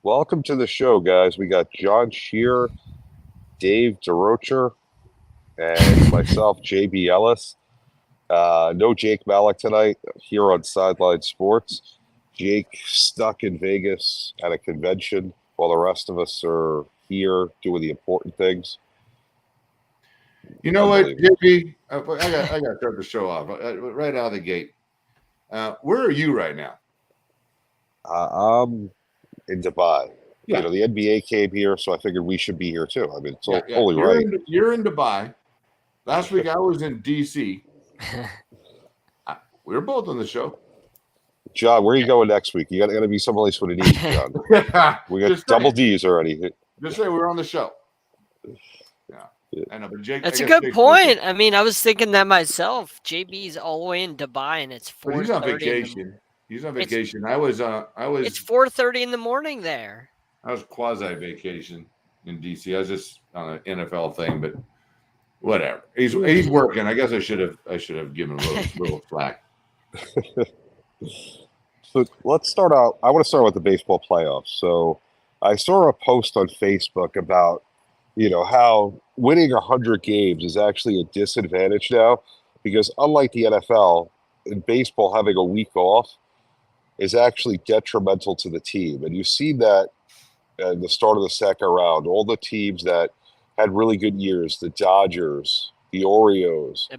Welcome to the show, guys. We got John Shear, Dave DesRochers, and myself, JB Ellis. No Jake Malik tonight here on Sideline Sports. Jake stuck in Vegas at a convention while the rest of us are here doing the important things. You know what, JB? I got to start the show off right out of the gate. Where are you right now? I'm in Dubai. Yeah. You know, the NBA came here, so I figured we should be here too. I mean, it's only you're right. You're in Dubai. Last week I was in DC. We were both on the show. John, where are you going next week? You got to be someplace with an E, John. We got double D's already. Just say we're on the show. Yeah. I know, but Jake, that's a good point. I mean, I was thinking that myself. JB's all the way in Dubai, and it's 4:30. He's on vacation. He's on vacation. I was. It's 4:30 in the morning there. I was quasi vacation in DC. I was just on an NFL thing, but whatever. He's working. I guess I should have given him a little slack. So let's start out. I want to start with the baseball playoffs. So I saw a post on Facebook about, how winning 100 games is actually a disadvantage now because unlike the NFL, in baseball, having a week off is actually detrimental to the team. And you've seen that at the start of the second round. All the teams that had really good years, the Dodgers, the Orioles, the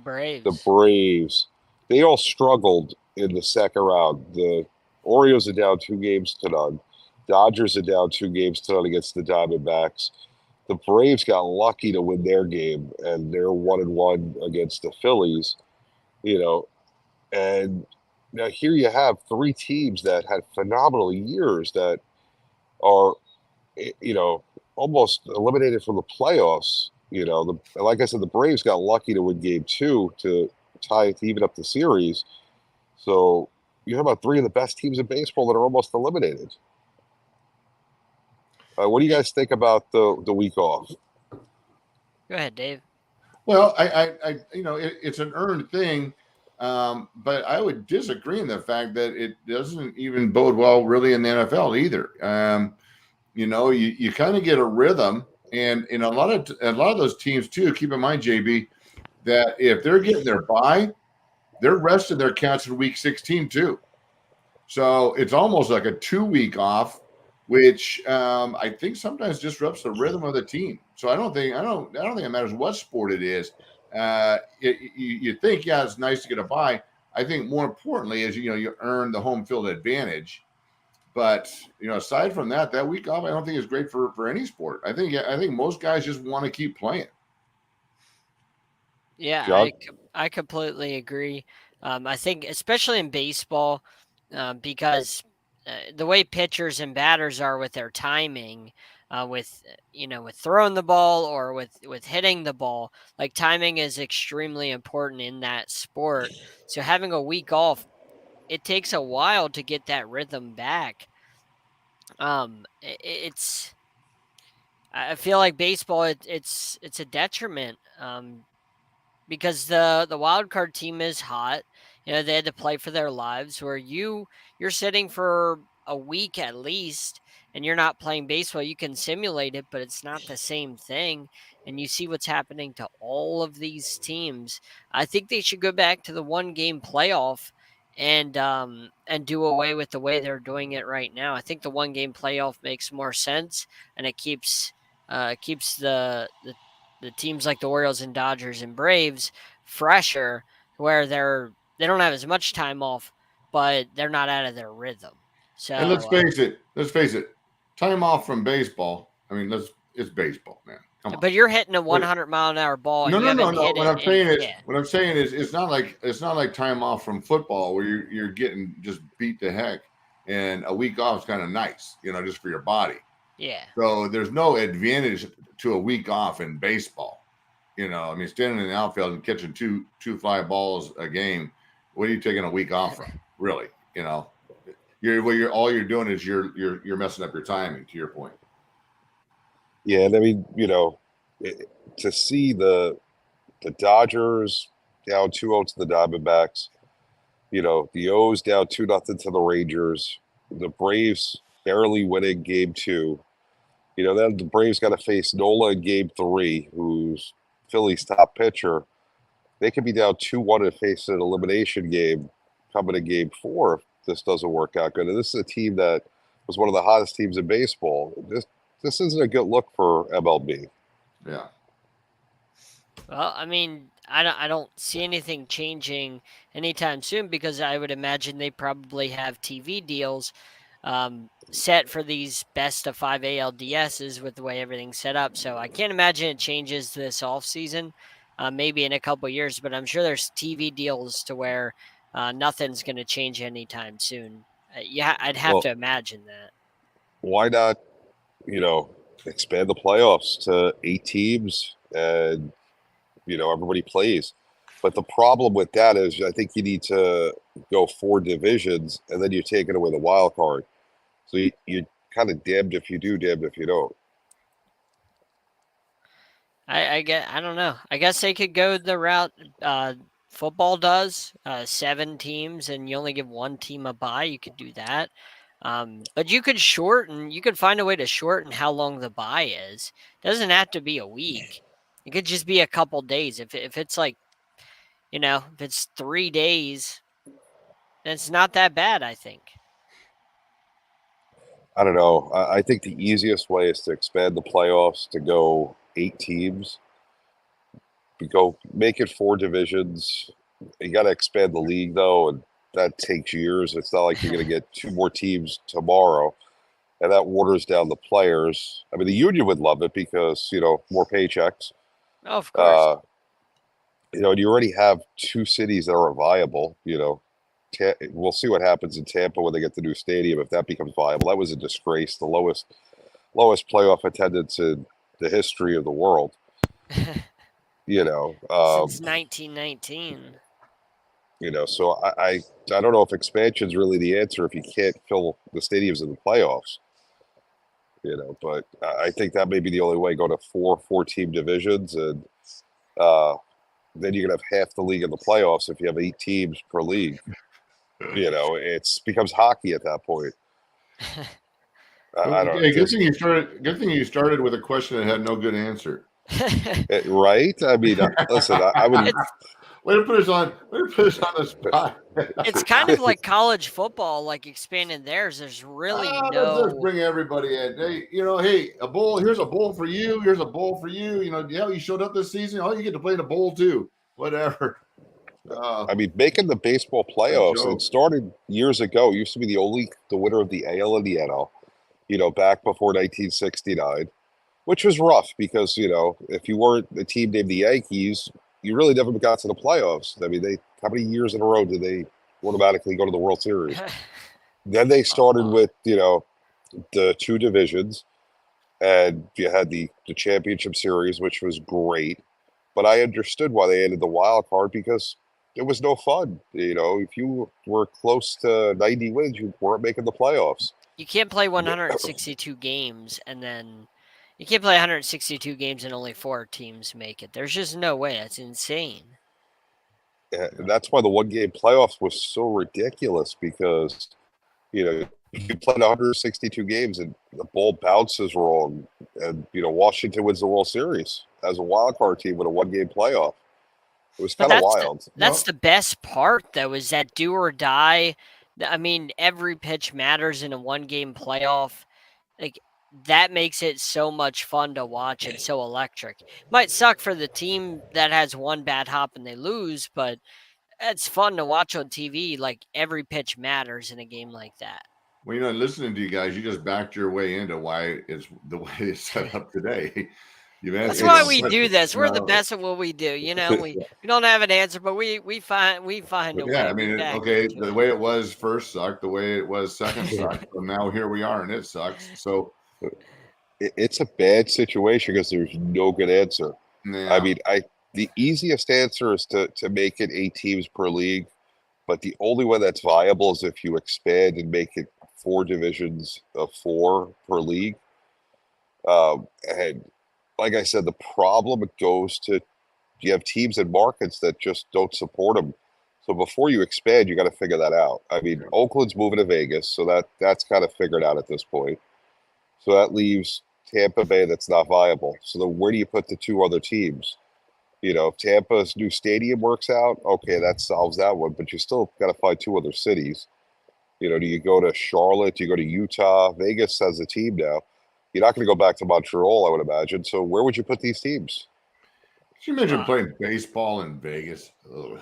Braves, they all struggled in the second round. The Orioles are down 2-0. Dodgers are down 2-0 against the Diamondbacks. The Braves got lucky to win their game, and they're 1-1 against the Phillies. And now here you have three teams that had phenomenal years that are, almost eliminated from the playoffs. Like I said, the Braves got lucky to win game 2 to even up the series. So you have about three of the best teams in baseball that are almost eliminated. What do you guys think about the week off? Go ahead, Dave. Well, it's an earned thing, but I would disagree in the fact that it doesn't even bode well really in the NFL either. You kind of get a rhythm, and in a lot of those teams too. Keep in mind, JB, that if they're getting their bye, they're resting their cats in week 16 too. So it's almost like a 2-week off, which I think sometimes disrupts the rhythm of the team. So I don't think it matters what sport it is. You think, it's nice to get a bye. I think more importantly is you earn the home field advantage. But aside from that week off, I don't think is great for any sport. I think most guys just want to keep playing. Yeah, I completely agree. I think especially in baseball, because the way pitchers and batters are with their timing, with throwing the ball or with hitting the ball, like timing is extremely important in that sport. So having a week off, it takes a while to get that rhythm back. I feel like baseball, it's a detriment, because the wild card team is hot. They had to play for their lives. Where you're sitting for a week at least, and you're not playing baseball. You can simulate it, but it's not the same thing. And you see what's happening to all of these teams. I think they should go back to the 1-game playoff and do away with the way they're doing it right now. I think the 1-game playoff makes more sense, and it keeps the teams like the Orioles and Dodgers and Braves fresher, where they don't have as much time off, but they're not out of their rhythm. So, and let's face it, time off from baseball. I mean, it's baseball, man. Come on. But you're hitting a 100-mile-an-hour ball. No. What I'm saying is, it's not like time off from football where you're getting just beat to heck, and a week off is kind of nice, just for your body. Yeah. So there's no advantage to a week off in baseball. Standing in the outfield and catching two fly balls a game. What are you taking a week off from? Really? All you're doing is you're messing up your timing. To your point. Yeah, and I mean, to see the Dodgers down 2-0 to the Diamondbacks, the O's down 2-0 to the Rangers, the Braves barely winning game 2. Then the Braves got to face Nola in game 3, who's Philly's top pitcher. They could be down 2-1 and face an elimination game coming in game 4 if this doesn't work out good. And this is a team that was one of the hottest teams in baseball. This isn't a good look for MLB. Yeah. Well, I mean, I don't see anything changing anytime soon because I would imagine they probably have TV deals set for these best of 5 ALDSs with the way everything's set up. So I can't imagine it changes this offseason, maybe in a couple years, but I'm sure there's TV deals to where nothing's going to change anytime soon. Yeah, I'd have to imagine that. Why not, expand the playoffs to 8 teams and, everybody plays. But the problem with that is I think you need to go 4 divisions and then you're taking away the wild card. So you're kind of damned if you do, damned if you don't. I don't know. I guess they could go the route football does, 7 teams, and you only give 1 team a bye. You could do that. But you could find a way to shorten how long the bye is. It doesn't have to be a week. It could just be a couple days. If it's like, if it's 3 days, then it's not that bad, I think. I don't know. I think the easiest way is to expand the playoffs to go 8 teams. Make it 4 divisions. You got to expand the league, though, and that takes years. It's not like you're going to get 2 more teams tomorrow, and that waters down the players. I mean, the union would love it because, more paychecks. Oh, of course. And you already have 2 cities that are viable. We'll see what happens in Tampa when they get the new stadium, if that becomes viable. That was a disgrace, the lowest playoff attendance in the history of the world. Since 1919. So I don't know if expansion is really the answer if you can't fill the stadiums in the playoffs. But I think that may be the only way. Go to 4-team divisions, and then you can have half the league in the playoffs if you have 8 teams per league. It becomes hockey at that point. I don't know. Good thing you started with a question that had no good answer. Right? I mean, listen, I would. Way to put us on the spot. It's kind of like college football, like expanding theirs. There's really no. Let's bring everybody in. Hey, a bowl. Here's a bowl for you. Here's a bowl for you. You showed up this season. Oh, you get to play in a bowl too. Whatever. I mean, making the baseball playoffs, it started years ago. It used to be the winner of the AL and the NL, back before 1969, which was rough because, if you weren't a team named the Yankees, you really never got to the playoffs. I mean, how many years in a row did they automatically go to the World Series? Then they started with, the 2 divisions, and you had the championship series, which was great. But I understood why they added the wild card because it was no fun. If you were close to 90 wins, you weren't making the playoffs. You can't play 162 games and then you can't play 162 games and only 4 teams make it. There's just no way. That's insane. Yeah, and that's why the 1-game playoffs was so ridiculous because, you played 162 games and the ball bounces wrong, and Washington wins the World Series as a wild card team with a 1-game playoff. It was kind of wild. That's the best part, though, is that do or die. I mean, every pitch matters in a 1-game playoff. Like, that makes it so much fun to watch and so electric. Might suck for the team that has one bad hop and they lose, but it's fun to watch on TV. Like, every pitch matters in a game like that. Well, listening to you guys, you just backed your way into why it's the way it's set up today. That's why we do this. We're the best at what we do. We don't have an answer, but we find a way. Yeah, I mean, the way it was first sucked. The way it was second sucked. So now here we are, and it sucks. So it's a bad situation because there's no good answer. Yeah. I mean, the easiest answer is to make it 8 teams per league, but the only one that's viable is if you expand and make it 4 divisions of 4 per league. And like I said, the problem goes to you have teams and markets that just don't support them. So before you expand, you got to figure that out. I mean, Oakland's moving to Vegas, so that's kind of figured out at this point. So that leaves Tampa Bay that's not viable. So then where do you put the two other teams? If Tampa's new stadium works out, okay, that solves that one. But you still got to find two other cities. Do you go to Charlotte? Do you go to Utah? Vegas has a team now. You're not going to go back to Montreal, I would imagine. So where would you put these teams? Can you imagine playing baseball in Vegas? Oh.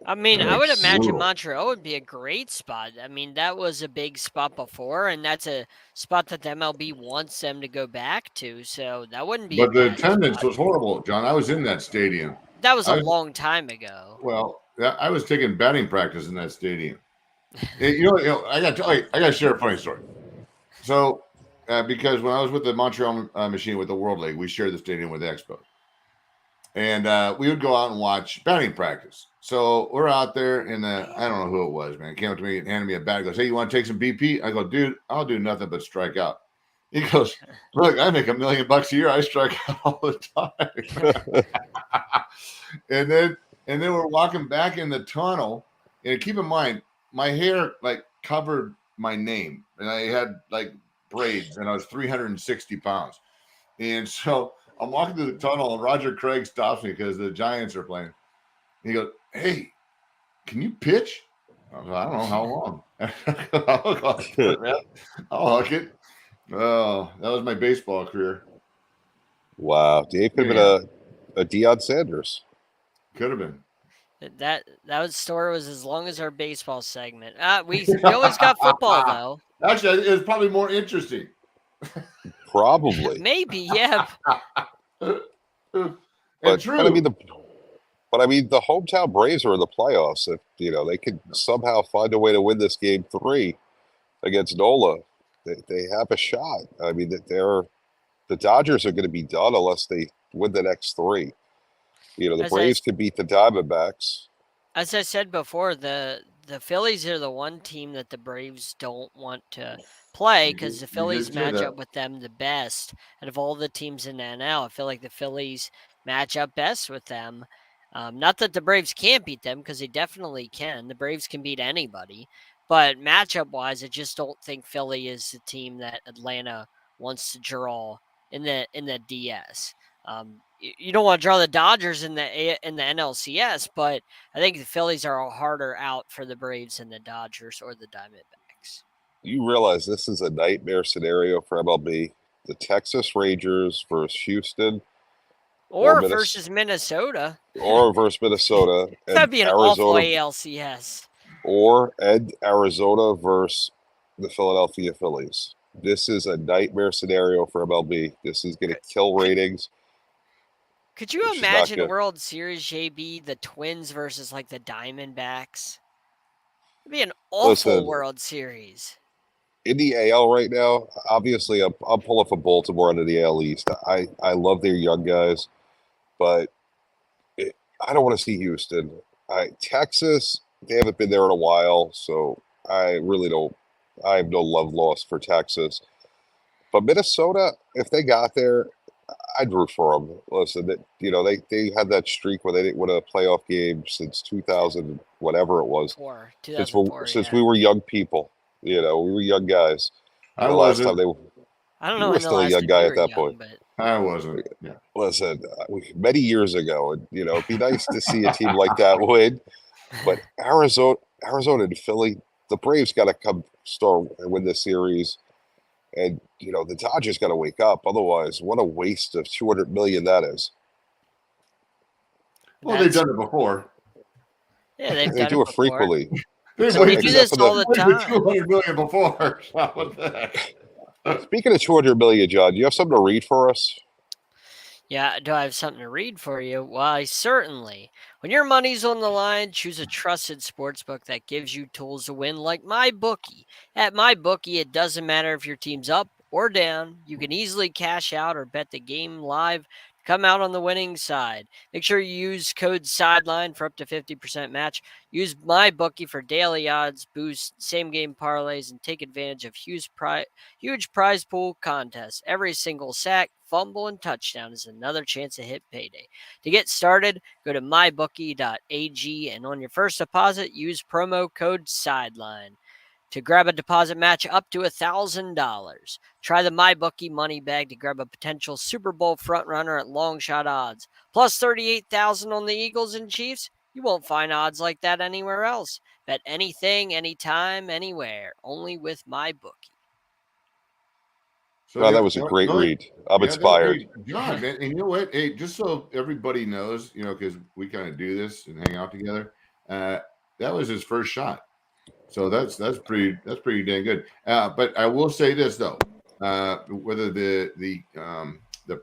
I mean, I would imagine Montreal would be a great spot. I mean, that was a big spot before, and that's a spot that the MLB wants them to go back to. So that wouldn't be. But the attendance was horrible, John. I was in that stadium. That was a long time ago. Well, I was taking batting practice in that stadium. I got to share a funny story. So, because when I was with the Montreal machine with the World League, we shared the stadium with Expo. And we would go out and watch batting practice. So we're out there, and I don't know who it was, man. Came up to me and handed me a bat. He goes, "Hey, you want to take some BP?" I go, "Dude, I'll do nothing but strike out." He goes, "Look, I make $1 million a year. I strike out all the time." and then we're walking back in the tunnel, and keep in mind, my hair like covered my name, and I had like braids, and I was 360 pounds, and so I'm walking through the tunnel, and Roger Craig stops me because the Giants are playing. He goes, "Hey, can you pitch?" I was like, "I don't know how long." I'll hook it. Oh, that was my baseball career. Wow, Dave could have been a Deion Sanders. Could have been. That story was as long as our baseball segment. We always got football though. Actually, it was probably more interesting. Probably. Maybe, yeah. But I mean, the hometown Braves are in the playoffs. If they could somehow find a way to win this game 3 against NOLA, they have a shot. I mean, the Dodgers are going to be done unless they win the next 3. The Braves could beat the Diamondbacks. As I said before, the Phillies are the one team that the Braves don't want to play because the Phillies match up with them the best out of all the teams in the NL. I feel like the Phillies match up best with them. Not that the Braves can't beat them, because they definitely can. The Braves can beat anybody. But matchup-wise, I just don't think Philly is the team that Atlanta wants to draw in the DS. You don't want to draw the Dodgers in the NLCS, but I think the Phillies are a harder out for the Braves than the Dodgers or the Diamondbacks. You realize this is a nightmare scenario for MLB? The Texas Rangers versus Houston. Or versus Minnesota. Or versus Minnesota. That'd be an awful ALCS. And Arizona versus the Philadelphia Phillies. This is a nightmare scenario for MLB. This is going to kill ratings. Could you imagine World Series, JB, the Twins versus like the Diamondbacks? It'd be an awful World Series. In the AL right now, obviously, I'm pulling for Baltimore under the AL East. I love their young guys, but I don't want to see Houston. Texas, they haven't been there in a while, so I really don't. I have no love lost for Texas. But Minnesota, if they got there, I'd root for them. Listen, they had that streak where they didn't win a playoff game since 2000, whatever it was. 2004, since we were young people. We were young guys. I wasn't. I don't know. You were still a young guy at that point. But... I wasn't. Yeah. Listen, many years ago, and it'd be nice to see a team like that win. But Arizona and Philly, the Braves got to come start and win this series. And, the Dodgers got to wake up. Otherwise, what a waste of $200 million that is. Well, they've done it before. Yeah, they do it frequently. We do this all the time. $200 million before. Speaking of $200 million, John, do you have something to read for us? Yeah, do I have something to read for you? Why, certainly. When your money's on the line, choose a trusted sportsbook that gives you tools to win, like MyBookie. At MyBookie, it doesn't matter if your team's up or down. You can easily cash out or bet the game live, come out on the winning side. Make sure you use code Sideline for up to 50% match. Use MyBookie for daily odds, boosts, same-game parlays, and take advantage of huge prize pool contests. Every single sack, fumble, and touchdown is another chance to hit payday. To get started, go to mybookie.ag and on your first deposit, use promo code SIDELINE to grab a deposit match up to $1,000. Try the MyBookie money bag to grab a potential Super Bowl frontrunner at long shot odds. Plus 38,000 on the Eagles and Chiefs. You won't find odds like that anywhere else. Bet anything, anytime, anywhere. Only with MyBookie. Wow, that was a great read. I'm inspired. Hey, John, man, and you know what? Hey, just so everybody knows, because we kind of do this and hang out together. That was his first shot. So that's pretty dang good. But I will say this though, whether the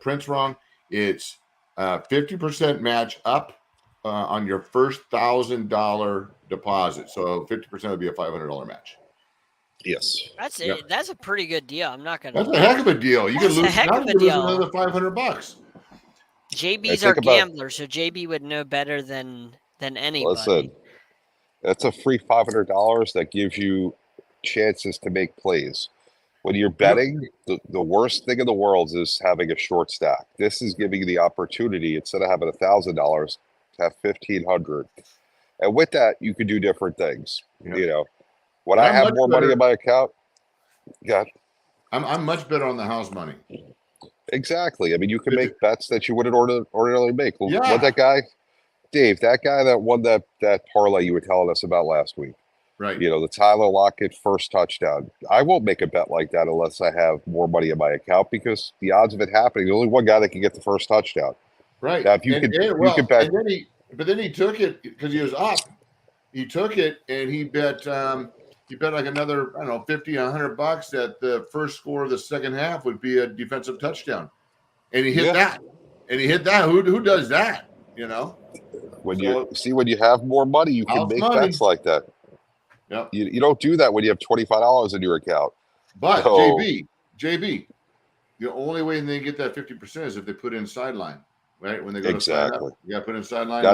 print's wrong, it's 50% match up on your first $1,000 deposit. So 50% would be a $500 match. Yes, That's a pretty good deal. I'm not gonna. That's a heck of a deal. You could lose another $500. JB's our gambler, so JB would know better than anybody. Listen, that's a free $500 that gives you chances to make plays. When you're betting, the worst thing in the world is having a short stack. This is giving you the opportunity, instead of having $1,000, to have $1,500. And with that, you can do different things. Yep. When I have more money in my account, I'm much better on the house money. Exactly. I mean, you can make bets that you wouldn't ordinarily make. Yeah. What that guy, Dave, that guy that won that parlay you were telling us about last week. Right. The Tyler Lockett first touchdown. I won't make a bet like that unless I have more money in my account, because the odds of it happening, there's only one guy that can get the first touchdown. Right. Now, if you could bet. But then he took it because he was up. He took it and he bet like another, I don't know, $50, $100 that the first score of the second half would be a defensive touchdown. And he hit that. And he hit that. Who does that? When you have more money, you can make bets like that. Yep. You don't do that when you have $25 in your account. But JB, the only way they get that 50% is if they put in Sideline, right? When they go to sign up, you got to put in Sideline.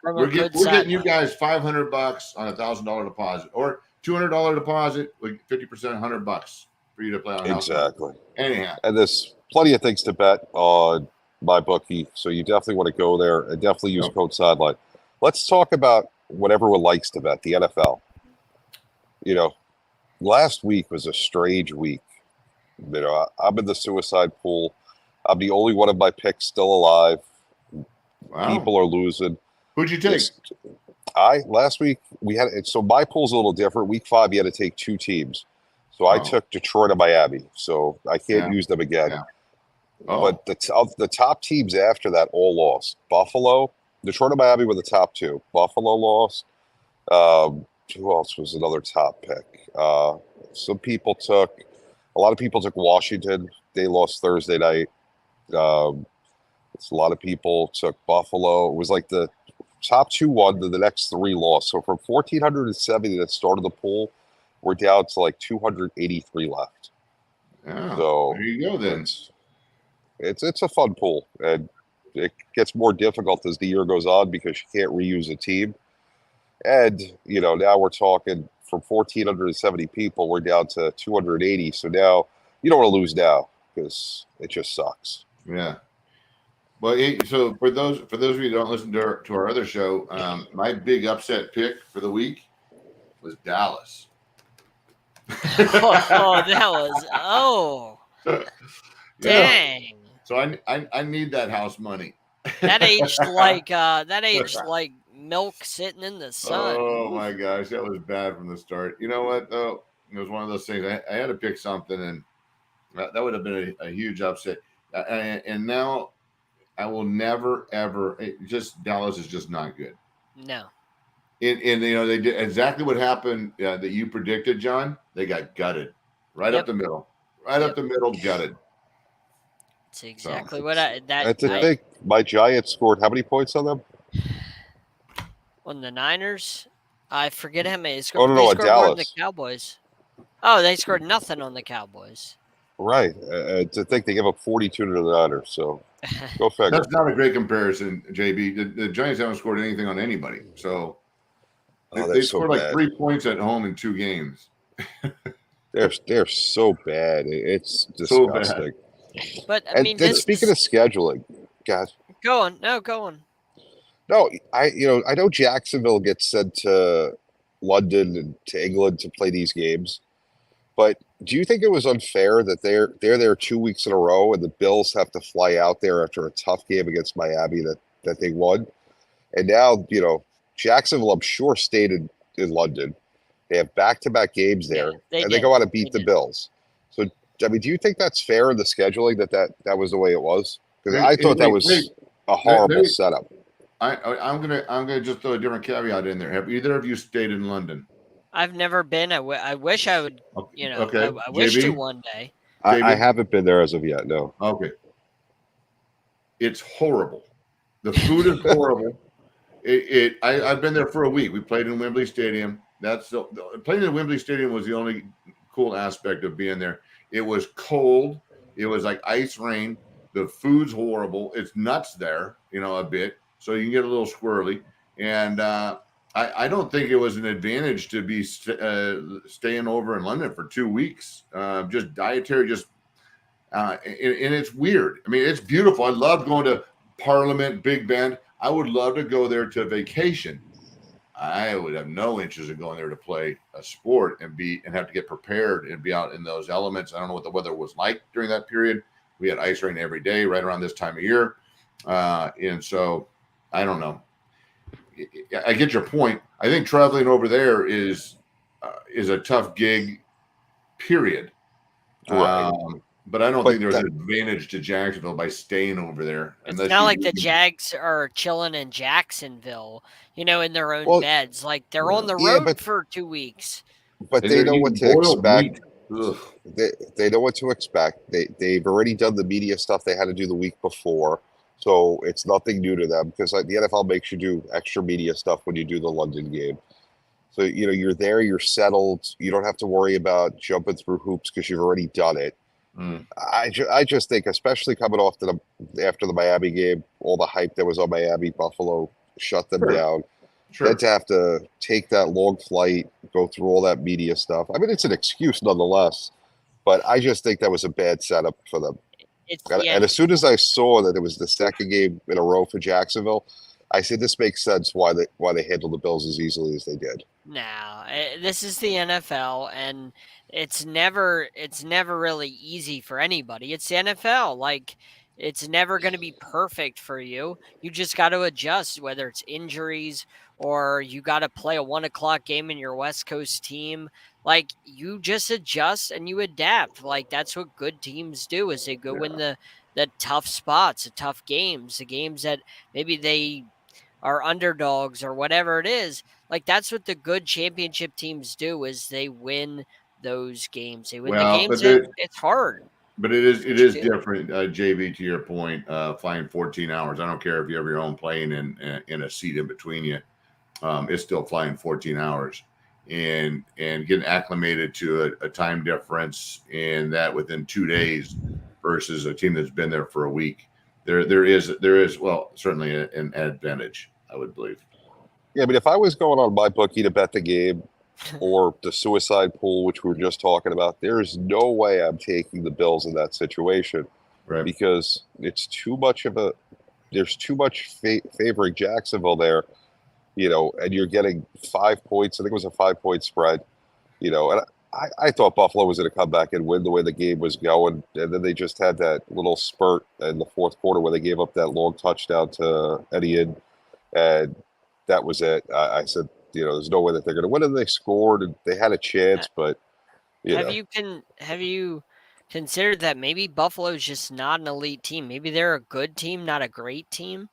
We're getting you guys $500 on $1,000 deposit, or $200 deposit with 50%, $100 for you to play on house. Exactly. Anyhow, and there's plenty of things to bet on MyBookie, so you definitely want to go there and definitely use code Sideline. Let's talk about what everyone likes to bet, the NFL. Last week was a strange week. I'm in the suicide pool. I'm the only one of my picks still alive. Wow. People are losing. Who'd you take? Last week we had it. So my pool's a little different. Week 5, you had to take 2 teams. So I took Detroit and Miami. So I can't use them again. Yeah. But the top teams after that all lost. Detroit and Miami were the top 2. Buffalo lost. Who else was another top pick? A lot of people took Washington. They lost Thursday night. A lot of people took Buffalo. It was like the top 2 won, the next 3 lost. So from 1,470 that started the pool, we're down to like 283 left. Yeah, so there you go then. It's a fun pool, and it gets more difficult as the year goes on because you can't reuse a team. And now we're talking from 1,470 people, we're down to 280. So now you don't want to lose now because it just sucks. Yeah. Well, so for those of you who don't listen to our other show, my big upset pick for the week was Dallas. Dang. So I need that house money. That aged like milk sitting in the sun. Oh my gosh, that was bad from the start. You know what though? It was one of those things. I had to pick something, and that would have been a huge upset. And now I will never ever. Dallas is just not good. No. And they did exactly what happened that you predicted, John. They got gutted up the middle, up the middle, gutted. That's exactly That's a thing. My Giants scored how many points on them? On the Niners, I forget how many. They scored on Dallas. More than the Cowboys. Oh, they scored nothing on the Cowboys. Right. To think they give up 42 to the Niners. So go figure. That's not a great comparison, JB. The Giants haven't scored anything on anybody. So they scored like 3 points at home in 2 games. They're so bad. It's disgusting. But I And mean, then this speaking is of scheduling, guys, go on. No, go on. no, I know Jacksonville gets sent to London and to England to play these games, but do you think it was unfair that they're there 2 weeks in a row and the Bills have to fly out there after a tough game against Miami that they won? And now, Jacksonville, I'm sure, stayed in London. They have back-to-back games Yeah, there, they and they did. go out and They beat the did. Bills. So, I mean, do you think that's fair in the scheduling that was the way it was? Because Hey, I hey, thought that wait, was a let horrible me, setup. I'm gonna just throw a different caveat in there. Have either of you stayed in London? I've never been. I wish I would. Okay, I wish to JB, one day. I JB. haven't been there as of yet. No. Okay, it's horrible. The food is horrible. I've been there for a week. We played in Wembley Stadium. Playing in Wembley Stadium was the only cool aspect of being there. It was cold. It was like ice rain. The food's horrible. It's nuts there, a bit. So you can get a little squirrely. And I don't think it was an advantage to be staying over in London for 2 weeks. Just dietary, and it's weird. I mean, it's beautiful. I love going to Parliament, Big Ben. I would love to go there to vacation. I would have no interest in going there to play a sport and have to get prepared and be out in those elements. I don't know what the weather was like during that period. We had ice rain every day right around this time of year. And so I don't know. I get your point. I think traveling over there is a tough gig, period. Right. But I don't But think there's an advantage to Jacksonville by staying over there It's unless not you like the Jags are chilling in Jacksonville, in their own well, beds. Like they're on the yeah, road for 2 weeks. but and they they're know eating what to boiled expect. meat. Ugh. They know what to expect. They've already done the media stuff they had to do the week before, so it's nothing new to them because like the NFL makes you do extra media stuff when you do the London game. So you're there, you're settled. You don't have to worry about jumping through hoops because you've already done it. Mm, I just think, especially coming off after the Miami game, all the hype that was on Miami, Buffalo shut them sure, down. Then sure. to have to take that long flight, go through all that media stuff. I mean, it's an excuse nonetheless, but I just think that was a bad setup for them. It's And as soon as I saw that it was the second game in a row for Jacksonville, I said this makes sense why they handled the Bills as easily as they did. no, this is the NFL, and it's never really easy for anybody. It's the NFL. Like it's never going to be perfect for you. You just got to adjust, whether it's injuries or you got to play a 1 o'clock game in your West Coast team. Like you just adjust and you adapt. Like that's what good teams do. Is they go in Yeah. the tough spots, the tough games, the games that maybe they are underdogs or whatever it is. Like that's what the good championship teams do is they win those games. They win the Well, games that it's hard. it What you is do. different, JV. To your point, flying 14 hours. I don't care if you have your own plane and in a seat in between you. It's still flying 14 hours, and getting acclimated to a time difference, and that within 2 days versus a team that's been there for a week. There is well certainly an advantage, I would believe. Yeah, but if I was going on my bookie to bet the game or the suicide pool, which we were just talking about, there is no way I'm taking the Bills in that situation Right. because it's too much of a there's too much favoring Jacksonville there, and you're getting 5 points. I think it was a 5 point spread, and I thought Buffalo was going to come back and win the way the game was going, and then they just had that little spurt in the fourth quarter where they gave up that long touchdown to Etienne, and that was it. I said, there's no way that they're going to win, and they scored, and they had a chance, but Have you considered that maybe Buffalo's just not an elite team? Maybe they're a good team, not a great team.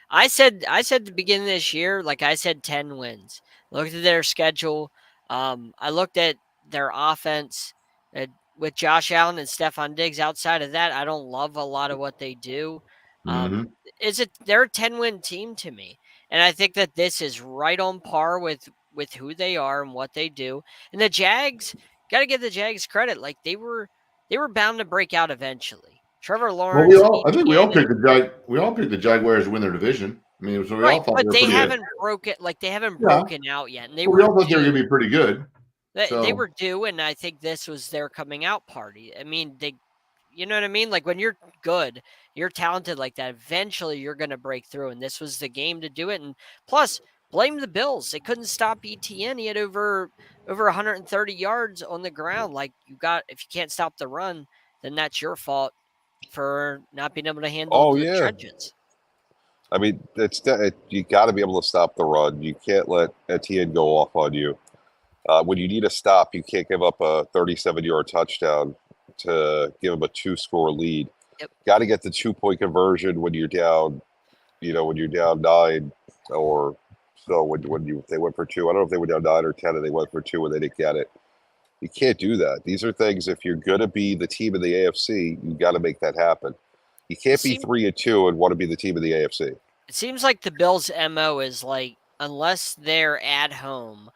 I said at the beginning of this year, like I said, 10 wins. Looked at their schedule. I looked at their offense with Josh Allen and Stephon Diggs. Outside of that, I don't love a lot of what they do. Mm-hmm. They're a 10-win team to me, and I think that this is right on par with who they are and what they do. And the Jags, got to give the Jags credit. Like they were bound to break out eventually. Trevor Well, Lawrence, I think Gannon, we all picked the Jaguars to win their division. I mean, so we all right? thought they But were they pretty good. haven't broken they haven't Yeah, broken out yet, and they but we were all thought they were going due. to be pretty good. They So were due, and I think this was their coming out party. I mean, You know what I mean? Like when you're good, you're talented like that, eventually you're going to break through. And this was the game to do it. And plus, blame the Bills. They couldn't stop ETN. He had over 130 yards on the ground. Like if you can't stop the run, then that's your fault for not being able to handle Oh the yeah. trenches. I mean, you got to be able to stop the run. You can't let Etienne go off on you. When you need a stop, you can't give up a 37-yard touchdown to give them a 2-score lead. Yep. Got to get the 2-point conversion when you're down. When you're down 9, or so when they went for 2. I don't know if they were down 9 or 10, and they went for 2 and they didn't get it. You can't do that. These are things. If you're going to be the team in the AFC, you got to make that happen. You can't be 3-2 and want to be the team of the AFC. It seems like the Bills' MO is like, unless they're at home,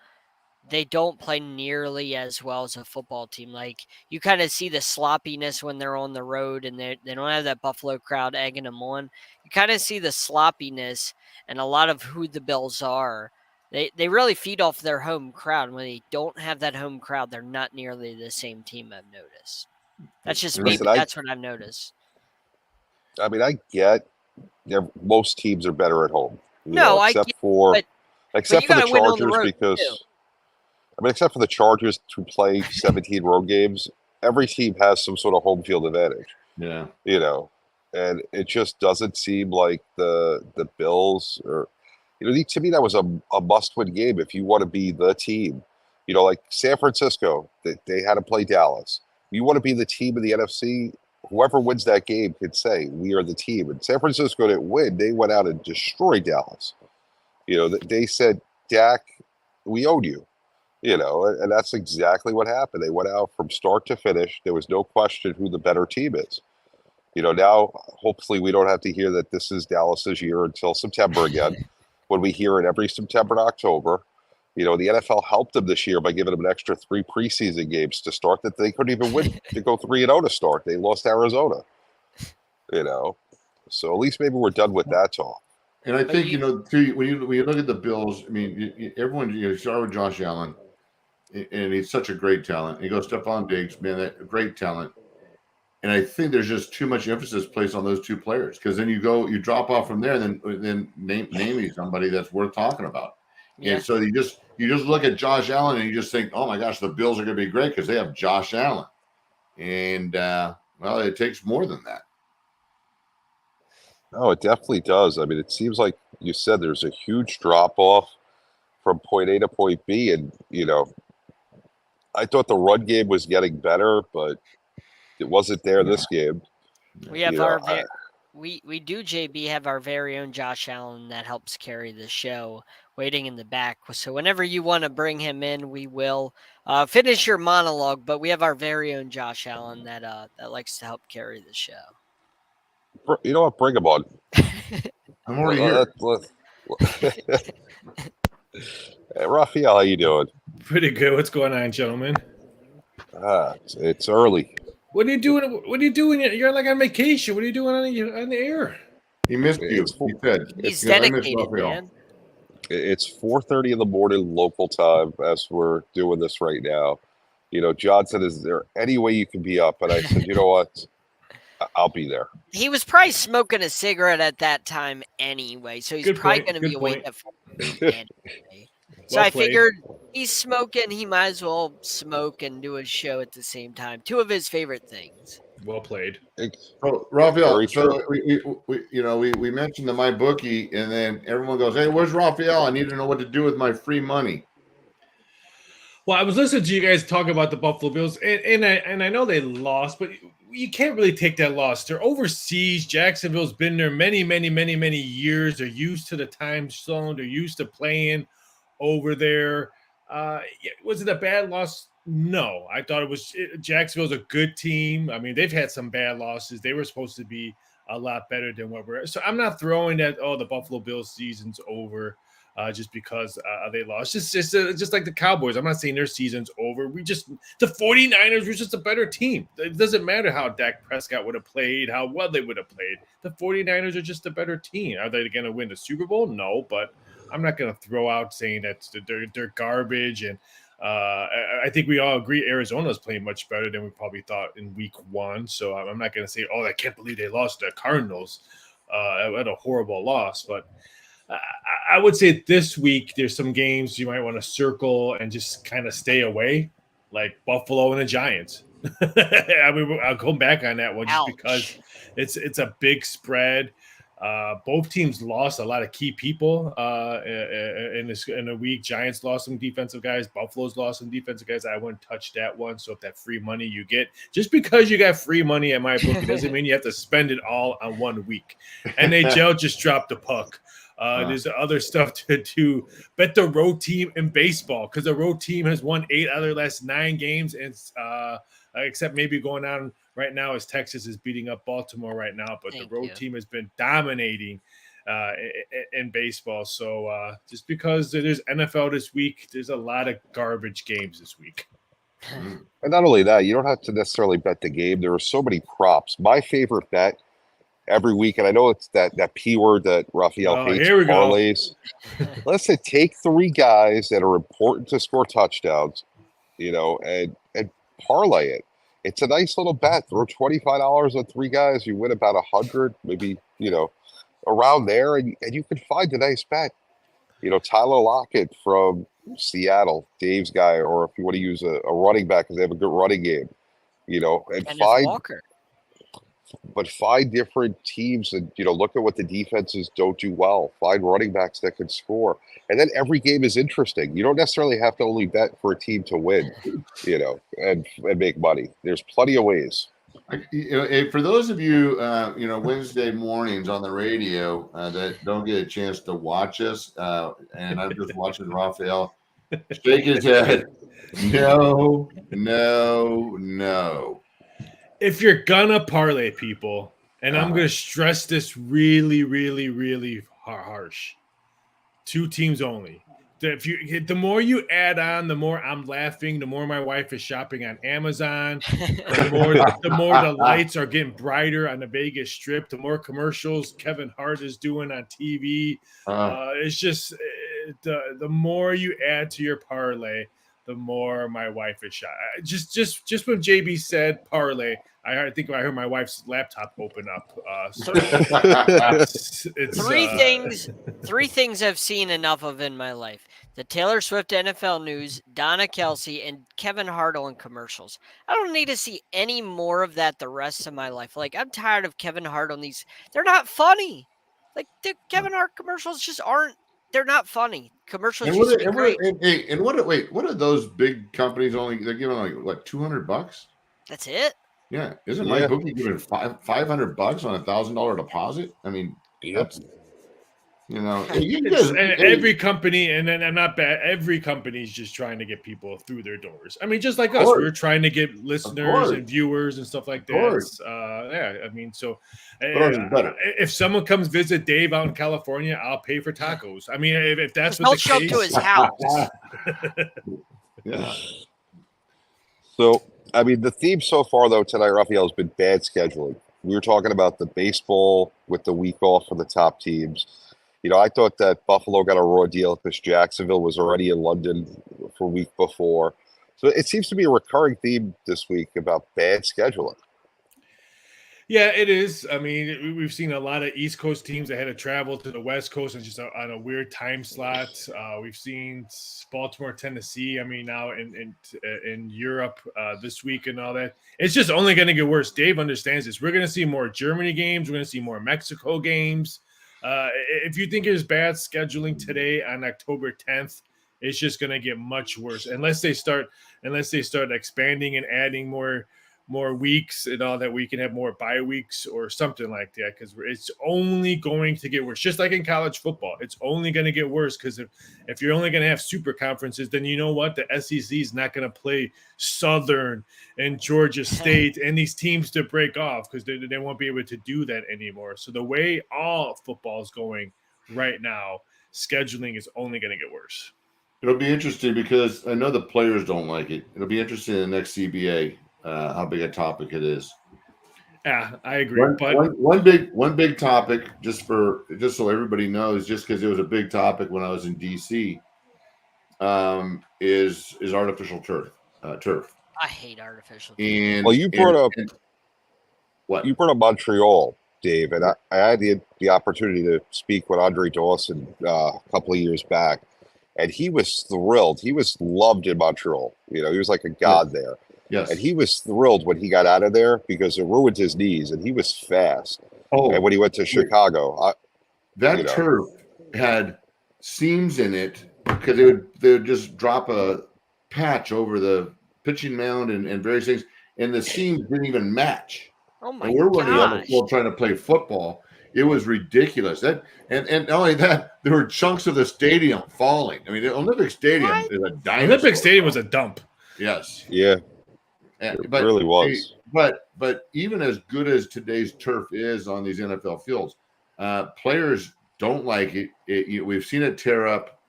they don't play nearly as well as a football team. Like you kind of see the sloppiness when they're on the road and they don't have that Buffalo crowd egging them on. You kind of see the sloppiness and a lot of who the Bills are. They really feed off their home crowd. When they don't have that home crowd, they're not nearly the same team, I've noticed. That's just me, but that's what I've noticed. I mean, I get most teams are better at home. Except for the Chargers, because except for the Chargers to play 17 road games, every team has some sort of home field advantage. Yeah. And it just doesn't seem like the Bills or to me that was a must-win game if you want to be the team. Like San Francisco, they had to play Dallas. You want to be the team of the NFC. Whoever wins that game could say, we are the team. And San Francisco didn't win. They went out and destroyed Dallas. They said, Dak, we owed you. And that's exactly what happened. They went out from start to finish. There was no question who the better team is. Now, hopefully we don't have to hear that this is Dallas's year until September again, when we hear it every September and October. The NFL helped them this year by giving them an extra 3 preseason games to start that they couldn't even win to go 3-0 to start. They lost Arizona. So at least maybe we're done with that talk. And I think too, when you look at the Bills, I mean, everyone start with Josh Allen, and he's such a great talent. You go Stephon Diggs, man, that great talent. And I think there's just too much emphasis placed on those 2 players, because then you drop off from there, and then name me somebody that's worth talking about. Yeah. And so you just look at Josh Allen and you just think, oh my gosh, the Bills are going to be great because they have Josh Allen. And well, it takes more than that. No, it definitely does. I mean, it seems like you said there's a huge drop off from point A to point B, and I thought the run game was getting better, but it wasn't there this game. We have we do, JB, have our very own Josh Allen that helps carry the show, waiting in the back. So whenever you want to bring him in, we will. Finish your monologue, but we have our very own Josh Allen that likes to help carry the show. You know what? Bring him on. I'm already here. Hey, Raphael, how you doing? Pretty good. What's going on, gentlemen? It's early. What are you doing? What are you doing? You're like on vacation. What are you doing on the air? He missed you. He said he's dedicated, man. It's 4:30 in the morning local time as we're doing this right now. John said, "Is there any way you can be up?" And I said, "You know what? I'll be there." He was probably smoking a cigarette at that time anyway, so he's probably going to be awake at 4 anyway. So I figured he's smoking, he might as well smoke and do a show at the same time. 2 of his favorite things. Well played. So, Raphael, so we mentioned the MyBookie, and then everyone goes, "Hey, where's Raphael? I need to know what to do with my free money." Well, I was listening to you guys talk about the Buffalo Bills, and I know they lost, but you can't really take that loss. They're overseas. Jacksonville's been there many, many, many, many years. They're used to the time zone. They're used to playing over there. Was it a bad loss? No, I thought Jacksonville's a good team. I mean, they've had some bad losses. They were supposed to be a lot better than what we're. So I'm not throwing that. Oh, the Buffalo Bills season's over just because they lost. Just like the Cowboys. I'm not saying their season's over. The 49ers were just a better team. It doesn't matter how Dak Prescott would have played, how well they would have played. The 49ers are just a better team. Are they going to win the Super Bowl? No, but I'm not going to throw out saying that they're garbage. And I think we all agree Arizona is playing much better than we probably thought in week 1. So I'm not going to say, oh, I can't believe they lost to the Cardinals at a horrible loss. But I would say this week there's some games you might want to circle and just kind of stay away, like Buffalo and the Giants. I mean, I'll go back on that one just because it's a big spread. Both teams lost a lot of key people in a week. Giants lost some defensive guys. Buffalo's lost some defensive guys. I wouldn't touch that one. So if that free money you get, just because you got free money at my book, it doesn't mean you have to spend it all on 1 week. NHL just dropped the puck. There's other stuff to bet the road team in baseball because the road team has won 8 out of their last 9 games, and except maybe going on right now as Texas is beating up Baltimore right now. But the road team has been dominating in baseball. So just because there's NFL this week, there's a lot of garbage games this week. And not only that, you don't have to necessarily bet the game. There are so many props. My favorite bet every week, and I know it's that P word that Raphael hates, parlays. Listen, take 3 guys that are important to score touchdowns, and parlay it. It's a nice little bet. Throw $25 on 3 guys, you win about 100, maybe around there, and you can find a nice bet. Tyler Lockett from Seattle, Dave's guy, or if you want to use a running back because they have a good running game, and find Walker. But find different teams and, look at what the defenses don't do well. Find running backs that can score. And then every game is interesting. You don't necessarily have to only bet for a team to win, and make money. There's plenty of ways. For those of you, Wednesday mornings on the radio that don't get a chance to watch us, and I'm just watching Raphael shake his head. No. If you're gonna parlay people, and I'm gonna stress this really, really, really harsh, 2 teams only. The more you add on, the more I'm laughing. The more my wife is shopping on Amazon. The more the lights are getting brighter on the Vegas Strip. The more commercials Kevin Hart is doing on TV. It's just the more you add to your parlay, the more my wife is shy. Just when JB said parlay, I think I heard my wife's laptop open up. It's 3 things I've seen enough of in my life: the Taylor Swift NFL news, Donna Kelsey, and Kevin Hart on commercials. I don't need to see any more of that the rest of my life. Like, I'm tired of Kevin Hart on these. They're not funny. Like, the Kevin Hart commercials just aren't. They're not funny. Commercials used to be great. What are those big companies only? They're giving like what, $200? That's it. Yeah, isn't my bookie giving $500 on $1,000 deposit? I mean, that's every company, and then I'm not bad. Every company is just trying to get people through their doors. I mean, just like us, we're trying to get listeners and viewers and stuff like that. I mean, so if someone comes visit Dave out in California, I'll pay for tacos. I mean, if that's what the show case, to his house. Yeah. So, I mean, the theme so far, though, tonight, Raphael, has been bad scheduling. We were talking about the baseball with the week off for the top teams. I thought that Buffalo got a raw deal because Jacksonville was already in London for a week before. So it seems to be a recurring theme this week about bad scheduling. Yeah, it is. I mean, we've seen a lot of East Coast teams that had to travel to the West Coast and just on a weird time slot. We've seen Baltimore, Tennessee. I mean, now in Europe this week and all that. It's just only going to get worse. Dave understands this. We're going to see more Germany games. We're going to see more Mexico games. If you think there's bad scheduling today on October 10th, it's just going to get much worse unless they start expanding and adding more weeks and all that. We can have more bye weeks or something like that, because it's only going to get worse. Just like in college football, it's only going to get worse, because if you're only going to have super conferences, then you know what, the SEC is not going to play Southern and Georgia State and these teams to break off, because they won't be able to do that anymore. So the way all football is going right now, scheduling is only going to get worse. It'll be interesting because I know the players don't like it. It'll be interesting in the next CBA. How big a topic it is. Yeah, I agree. One big topic, just so everybody knows, just because it was a big topic when I was in DC. is artificial turf. I hate artificial turf. And Well, you brought up what? you brought up Montreal, Dave, and I had the opportunity to speak with Andre Dawson a couple of years back, and he was thrilled. He was loved in Montreal. You know, he was like a god there. Yes. And he was thrilled when he got out of there because it ruined his knees, and he was fast. Oh, And when he went to Chicago, that turf had seams in it because they would just drop a patch over the pitching mound and various things, and the seams didn't even match. Oh my and we're running on the gosh. floor trying to play football. It was ridiculous. That and not only that, there were chunks of the stadium falling. I mean, the Olympic Stadium What? is a dinosaur. Olympic Stadium was a dump. Yes. yeah, And- it really was. But even as good as today's turf is on these NFL fields, players don't like it. We've seen it tear up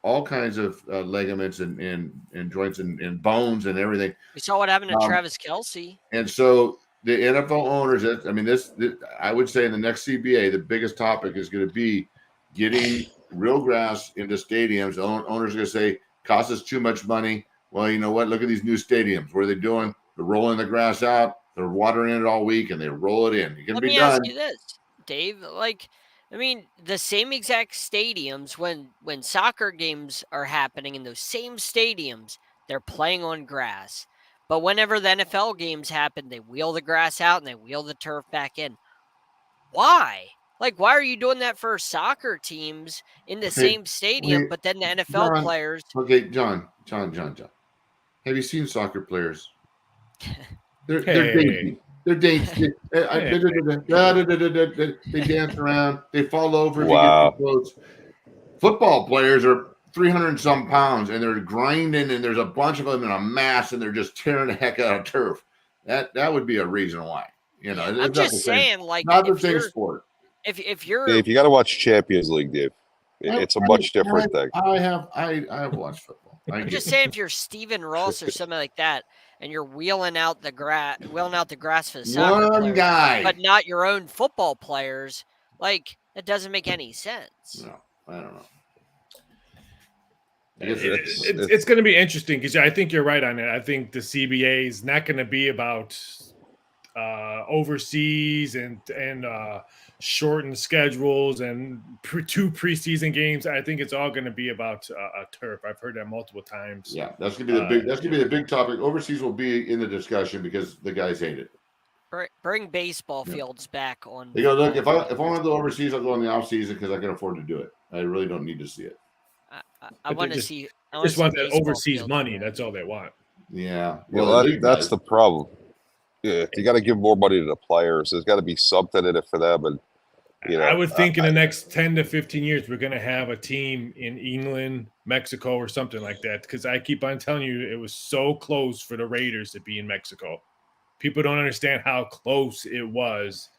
all kinds of ligaments and joints and bones and everything. We saw what happened to Travis Kelce. And so the NFL owners, I mean, this I would say in the next CBA, the biggest topic is going to be getting real grass into stadiums. Owners are going to say, costs us too much money. Well, you know what? Look at these new stadiums. What are they doing? They're rolling the grass out. They're watering it all week, and they roll it in. It can Let be me done. ask you this, Dave. Like, I mean, the same exact stadiums when soccer games are happening in those same stadiums, they're playing on grass. But whenever the NFL games happen, they wheel the grass out and they wheel the turf back in. Why? Like, why are you doing that for soccer teams in the same stadium, but then the NFL John, players? Okay, John. Have you seen soccer players? They're dainty. They're dainty. They dance around. They fall over. If Wow. you get too close. Football players are 300 and some pounds, and they're grinding, and there's a bunch of them in a mass, and they're just tearing the heck out of turf. That would be a reason why. You know, I'm just saying, like, not the same sport. If you're Dave, you got to watch Champions League, Dave. It's a much different thing. I have watched football. I'm just saying, if you're Steven Ross or something like that, and you're wheeling out the grass for the soccer One players, guy, but not your own football players, like, it doesn't make any sense. No, I don't know. It's going to be interesting because I think you're right on it. I think the CBA is not going to be about overseas and shortened schedules and two preseason games. I think it's all going to be about a turf. I've heard that multiple times. Yeah, that's gonna be the big. That's gonna be the big topic. Overseas will be in the discussion because the guys hate it. Bring baseball fields back on. They go, look, if I want to go overseas, I'll go in the off season because I can afford to do it. I really don't need to see it. I want to see. I Just want that baseball overseas fields money. there. That's all they want. Yeah. Well, that's the problem. Yeah, you got to give more money to the players. There's got to be something in it for them, and you know, I would think in the next 10 to 15 years, we're going to have a team in England, Mexico, or something like that. Because I keep on telling you, it was so close for the Raiders to be in Mexico. People don't understand how close it was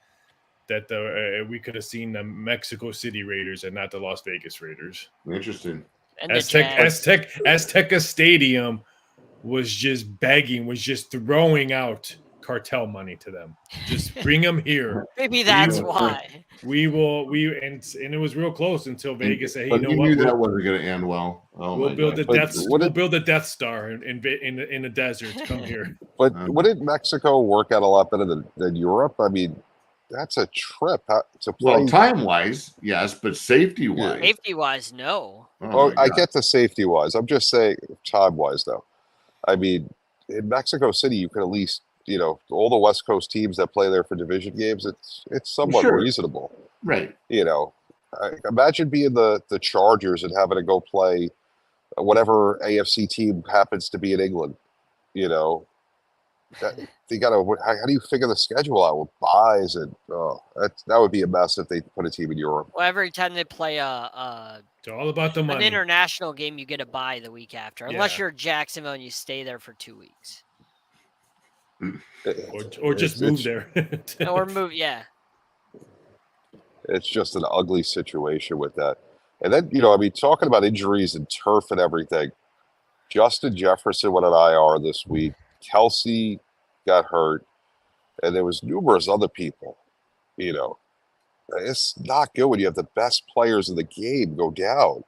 that we could have seen the Mexico City Raiders and not the Las Vegas Raiders. Interesting. And Azteca Stadium was just begging, was just throwing out cartel money to them. Just bring them here. Maybe that's why. And it was real close until Vegas said, "Hey, you know you what? knew that wasn't going to end well. Oh, we'll build God. we'll build a Death Star in the desert. Come here." But wouldn't Mexico work out a lot better than Europe? I mean, that's a trip to play. Well, time wise, yes, but safety wise, Safety wise, no. Oh, I get the safety wise. I'm just saying time wise, though. I mean, in Mexico City, you can at least, you know, all the West Coast teams that play there for division games, it's somewhat reasonable. Right. You know, imagine being the Chargers and having to go play whatever AFC team happens to be in England. You know, they got to. How do you figure the schedule out with buys and that would be a mess if they put a team in Europe. Well, every time they play it's all about the money. An international game, you get a bye the week after, unless you're Jacksonville and you stay there for 2 weeks. Or just move there. Or move, yeah. It's just an ugly situation with that. And then, you know, I mean, talking about injuries and turf and everything, Justin Jefferson went on IR this week. Kelsey got hurt. And there was numerous other people, you know. It's not good when you have the best players in the game go down.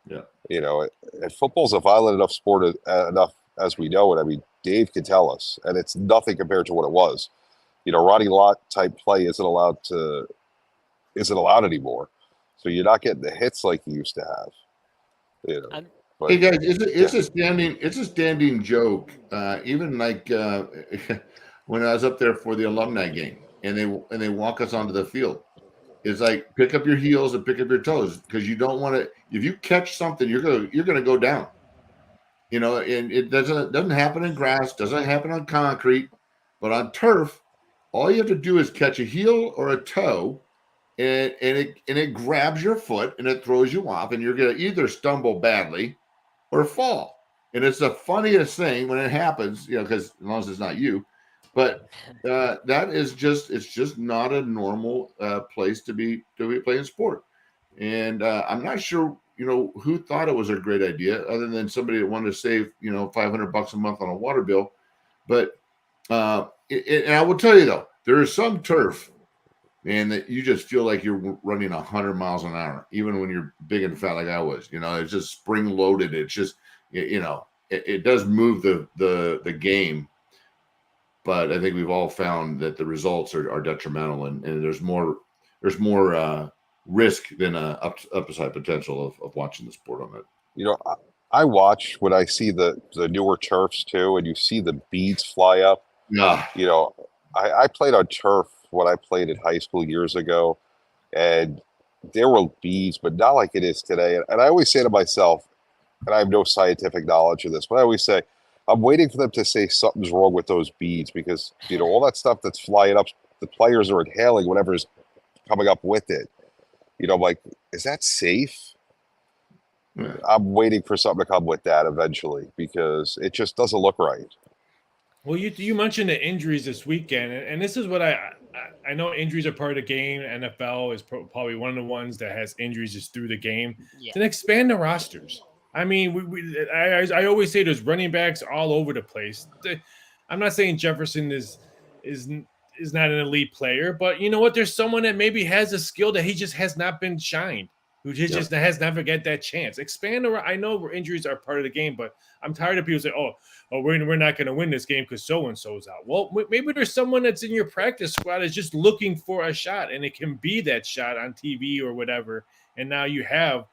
Yeah. And football's a violent enough sport enough as we know it. I mean, Dave can tell us, and it's nothing compared to what it was. Ronnie Lott type play isn't allowed anymore. So you're not getting the hits like you used to have. Hey guys, it's a standing joke. Even like when I was up there for the alumni game, and they walk us onto the field. It's like pick up your heels and pick up your toes, because you don't want to. If you catch something, you're gonna go down. And it doesn't happen in grass, doesn't happen on concrete, but on turf, all you have to do is catch a heel or a toe, and it grabs your foot and it throws you off, and you're gonna either stumble badly or fall. And it's the funniest thing when it happens, because as long as it's not you. But that is it's just not a normal place to be playing sport. And I'm not sure, who thought it was a great idea, other than somebody that wanted to save, $500 a month on a water bill. But and I will tell you though, there is some turf, man, that you just feel like you're running 100 miles an hour, even when you're big and fat like I was. It's just spring loaded. It's just, it does move the game. But I think we've all found that the results are detrimental, and there's more risk than upside potential of watching the sport on it. I watch when I see the newer turfs too, and you see the beads fly up. Yeah. I played on turf when I played in high school years ago, and there were beads, but not like it is today. And I always say to myself, and I have no scientific knowledge of this, but I always say, I'm waiting for them to say something's wrong with those beads, because all that stuff that's flying up, the players are inhaling whatever's coming up with it. I'm like, is that safe? Yeah. I'm waiting for something to come with that eventually, because it just doesn't look right. Well, you mentioned the injuries this weekend, and this is what I know injuries are part of the game. NFL is probably one of the ones that has injuries just through the game. Yeah. Then expand the rosters. I mean, I always say there's running backs all over the place. I'm not saying Jefferson is not an elite player, but you know what? There's someone that maybe has a skill that he just has not been shined, who just has never get that chance. Expand. I know injuries are part of the game, but I'm tired of people saying, "Oh, we're not going to win this game because so and so's out." Well, maybe there's someone that's in your practice squad is just looking for a shot, and it can be that shot on TV or whatever. And now you have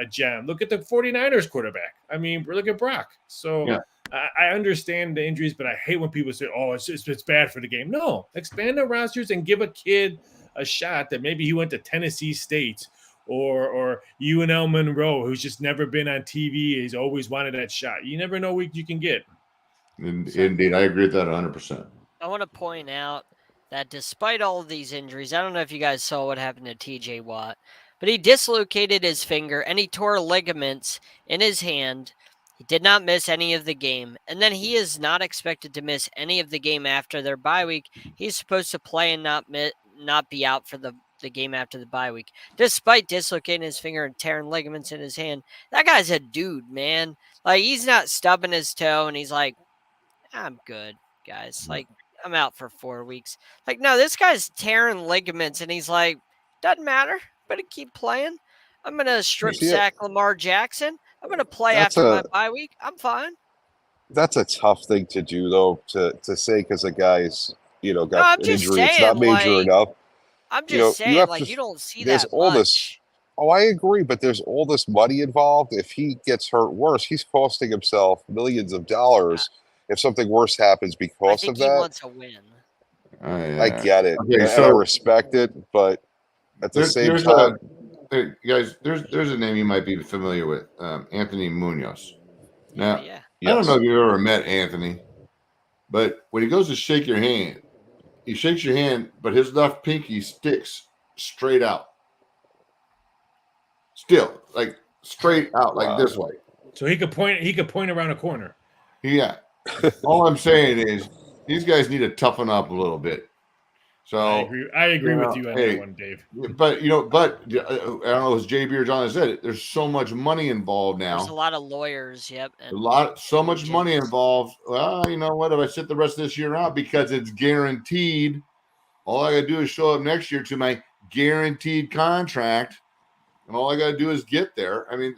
a gem. Look at the 49ers quarterback. I mean, look at Brock. So yeah. I understand the injuries, but I hate when people say, "Oh, it's bad for the game." No, expand the rosters and give a kid a shot that maybe he went to Tennessee State or UNL Monroe, who's just never been on TV. He's always wanted that shot. You never know what you can get. Indeed, I agree with that 100%. I want to point out that despite all of these injuries, I don't know if you guys saw what happened to TJ Watt, but he dislocated his finger and he tore ligaments in his hand. He did not miss any of the game. And then he is not expected to miss any of the game after their bye week. He's supposed to play and not be out for the game after the bye week. Despite dislocating his finger and tearing ligaments in his hand, that guy's a dude, man. Like, he's not stubbing his toe and he's like, I'm good, guys. Like, I'm out for 4 weeks. Like, no, this guy's tearing ligaments and he's like, doesn't matter. Better keep playing. I'm going to strip sack Lamar Jackson. I'm going to play after my bye week. I'm fine. That's a tough thing to do, though, to say, because a guy's, got an injury. It's not major enough. I'm just saying, you don't see that much. I agree, but there's all this money involved. If he gets hurt worse, he's costing himself millions of dollars if something worse happens because of that. He wants a win. I get it. Okay, and I respect it, but at the same time. Hey, guys, there's a name you might be familiar with, Anthony Munoz. Now, I don't know if you've ever met Anthony, but when he goes to shake your hand, he shakes your hand, but his left pinky sticks straight out. Still, like straight out, like this way. So he could point around a corner. Yeah. All I'm saying is these guys need to toughen up a little bit. So I agree with you on that one, Dave. But I don't know, as JB or John has said, there's so much money involved now. There's a lot of lawyers, yep. So much money involved. Well, you know what? If I sit the rest of this year out because it's guaranteed, all I gotta do is show up next year to my guaranteed contract. and all I got to do is get there. I mean,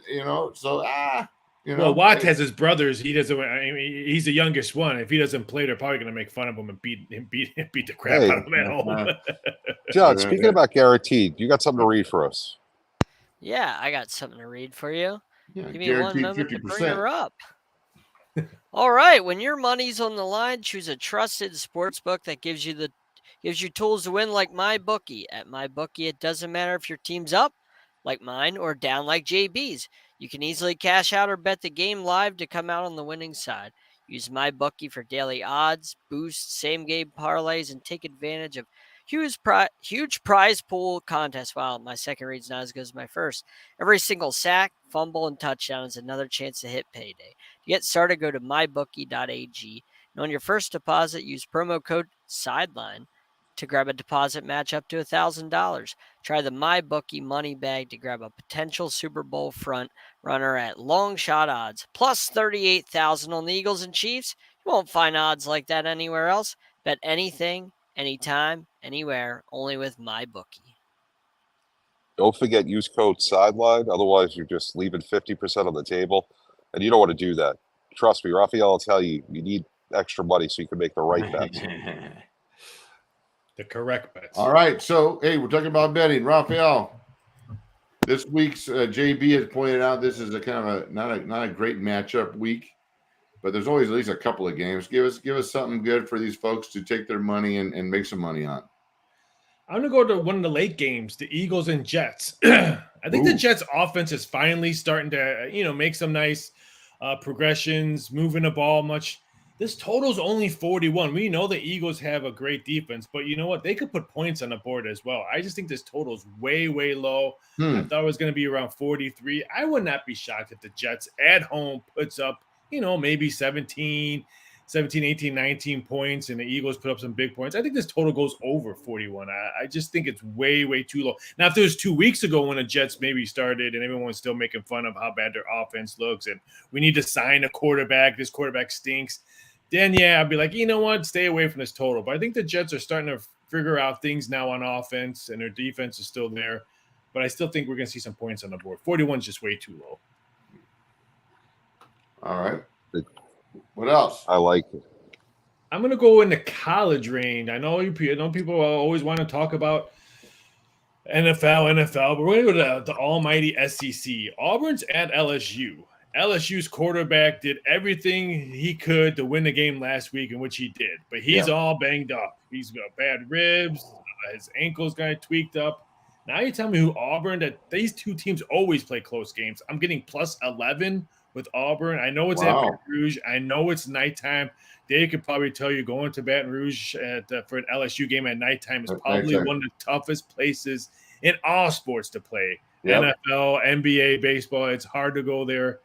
so Well, Watt has his brothers. He doesn't. I mean, he's the youngest one. If he doesn't play, they're probably going to make fun of him and beat the crap out of him at home. John, speaking about guaranteed, you got something to read for us? Yeah, I got something to read for you. Yeah, Give me one guaranteed moment to bring 50%. her up. All right, when your money's on the line, choose a trusted sports book that gives you tools to win, like MyBookie. At MyBookie, it doesn't matter if your team's up, like mine, or down, like JB's. You can easily cash out or bet the game live to come out on the winning side. Use MyBookie for daily odds, boosts, same game parlays, and take advantage of huge prize pool contests. Wow, my second read's not as good as my first. Every single sack, fumble, and touchdown is another chance to hit payday. To get started, go to mybookie.ag. And on your first deposit, use promo code Sideline to grab a deposit match up to $1,000. Try the MyBookie money bag to grab a potential Super Bowl front runner at long shot odds, plus 38,000 on the Eagles and Chiefs. You won't find odds like that anywhere else. Bet anything, anytime, anywhere, only with MyBookie. Don't forget, use code Sideline. Otherwise, you're just leaving 50% on the table, and you don't want to do that. Trust me, Raphael will tell you, you need extra money so you can make the right bets. The correct bets. All right. So, hey, we're talking about betting. Raphael, this week's JB has pointed out this is a kind of a not a great matchup week, but there's always at least a couple of games. Give us something good for these folks to take their money and make some money on. I'm going to go to one of the late games, the Eagles and Jets. I think the Jets offense is finally starting to, make some nice progressions, moving the ball much. This total's only 41. We know the Eagles have a great defense, but you know what? They could put points on the board as well. I just think this total's way, way low. I thought it was going to be around 43. I would not be shocked if the Jets at home puts up, maybe 17, 18, 19 points, and the Eagles put up some big points. I think this total goes over 41. I just think it's way, way too low. Now, if there was 2 weeks ago when the Jets maybe started and everyone was still making fun of how bad their offense looks and we need to sign a quarterback, this quarterback stinks, then, yeah, I'd be like, you know what, stay away from this total. But I think the Jets are starting to figure out things now on offense, and their defense is still there. But I still think we're going to see some points on the board. 41 is just way too low. All right. What else? I like it. I'm going to go in the college range. I know people always want to talk about NFL, but we're going to go to the almighty SEC. Auburn's at LSU. LSU's quarterback did everything he could to win the game last week, in which he did. But he's all banged up. He's got bad ribs. His ankle's got tweaked up. Now you tell me who Auburn, that these two teams always play close games. I'm getting plus 11 with Auburn. I know it's at Baton Rouge. I know it's nighttime. Dave could probably tell you going to Baton Rouge for an LSU game at nighttime is probably one of the toughest places in all sports to play. Yep. NFL, NBA, baseball, it's hard to go there.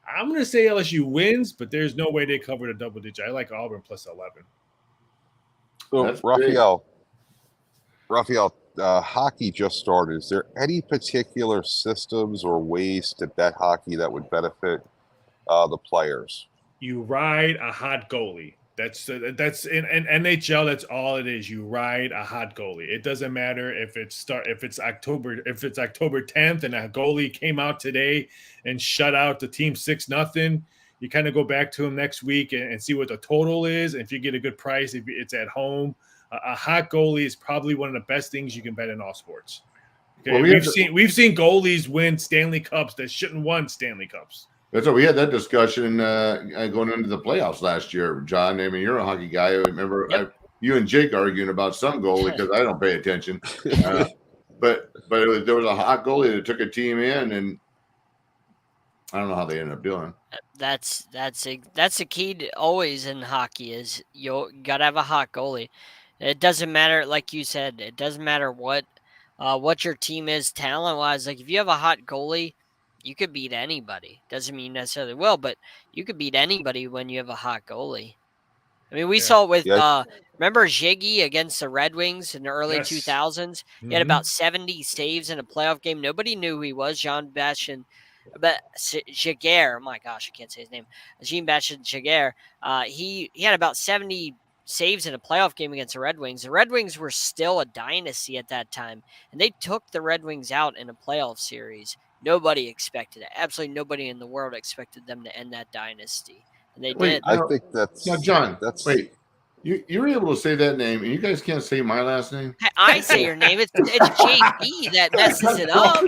I'm going to say LSU wins, but there's no way they cover the double digit. I like Auburn plus 11. So, Raphael, hockey just started. Is there any particular systems or ways to bet hockey that would benefit the players? You ride a hot goalie. That's in NHL. That's all it is. You ride a hot goalie. It doesn't matter if it's October 10th and a goalie came out today and shut out the team 6-0. You kind of go back to him next week and see what the total is. If you get a good price, if it's at home, a hot goalie is probably one of the best things you can bet in all sports. Okay, well, we've seen goalies win Stanley Cups that shouldn't won Stanley Cups. That's what we had that discussion going into the playoffs last year, John. I mean, you're a hockey guy. I remember you and Jake arguing about some goalie because I don't pay attention. But there was a hot goalie that took a team in, and I don't know how they ended up doing. That's a key to always in hockey is you got to have a hot goalie. It doesn't matter, like you said, it doesn't matter what your team is talent-wise. Like if you have a hot goalie, you could beat anybody. Doesn't mean you necessarily will, but you could beat anybody when you have a hot goalie. I mean, we saw it with remember Ziggy against the Red Wings in the early 2000s? He had about 70 saves in a playoff game. Nobody knew who he was, Jean-Baptiste Giguère. Oh my gosh, I can't say his name. Jean-Baptiste Giguère. He had about 70 saves in a playoff game against the Red Wings. The Red Wings were still a dynasty at that time, and they took the Red Wings out in a playoff series. Nobody expected it. Absolutely nobody in the world expected them to end that dynasty, and they Wait, did. I think that's now, John. that's Wait, you were able to say that name, and you guys can't say my last name. I say your name. It's JB that messes it up.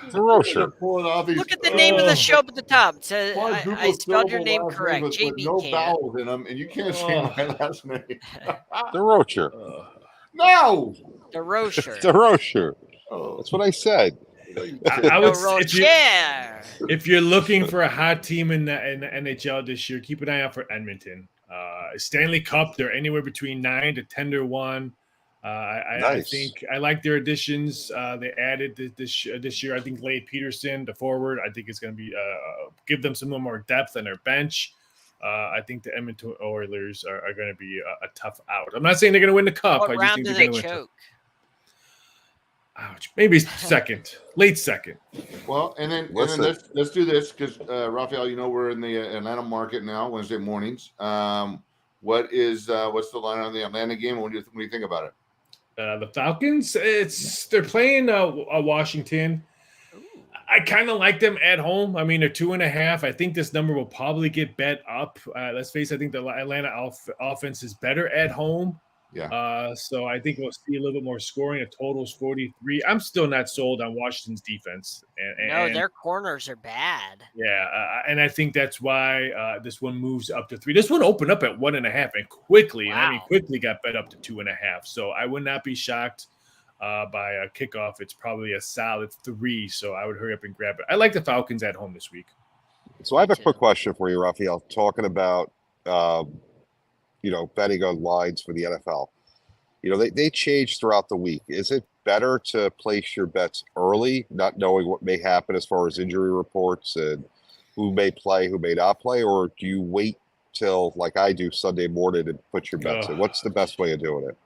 DesRochers. Look at the name of the show up at the top. It says, I Quadruple spelled your name syllable last correct. with JB no can't. vowels in them, and you can't say my last name. DesRochers. No. DesRochers. DesRochers. Oh. That's what I said. I would DesRochers. if you're looking for a hot team in the NHL this year, keep an eye out for Edmonton. Stanley Cup, they're anywhere between 9 to 10-1. I Nice. think I like their additions. They added this year. I think Lade Peterson, the forward. I think it's going to be give them some more depth on their bench. I think the Edmonton Oilers are going to be a tough out. I'm not saying they're going to win the cup. What I just round think do they're they going to win. choke? Ouch. Maybe second, late second. Well, and then Listen. let's do this because Raphael, we're in the Atlanta market now, Wednesday mornings. What's the line on the Atlanta game? What do you think about it? The Falcons, they're playing Washington. I kind of like them at home. I mean, they're 2.5. I think this number will probably get bet up. Let's face it, I think the Atlanta offense is better at home. Yeah. So I think we'll see a little bit more scoring. A total's 43. I'm still not sold on Washington's defense. No, their corners are bad. Yeah, and I think that's why this one moves up to 3. This one opened up at 1.5 and quickly, Wow. and quickly got bet up to 2.5. So I would not be shocked by a kickoff. It's probably a solid 3. So I would hurry up and grab it. I like the Falcons at home this week. So I have a quick question for you, Raphael. Talking about betting on lines for the NFL. They change throughout the week. Is it better to place your bets early, not knowing what may happen as far as injury reports and who may play, who may not play, or do you wait till, like I do, Sunday morning and put your bets in? What's the best way of doing it?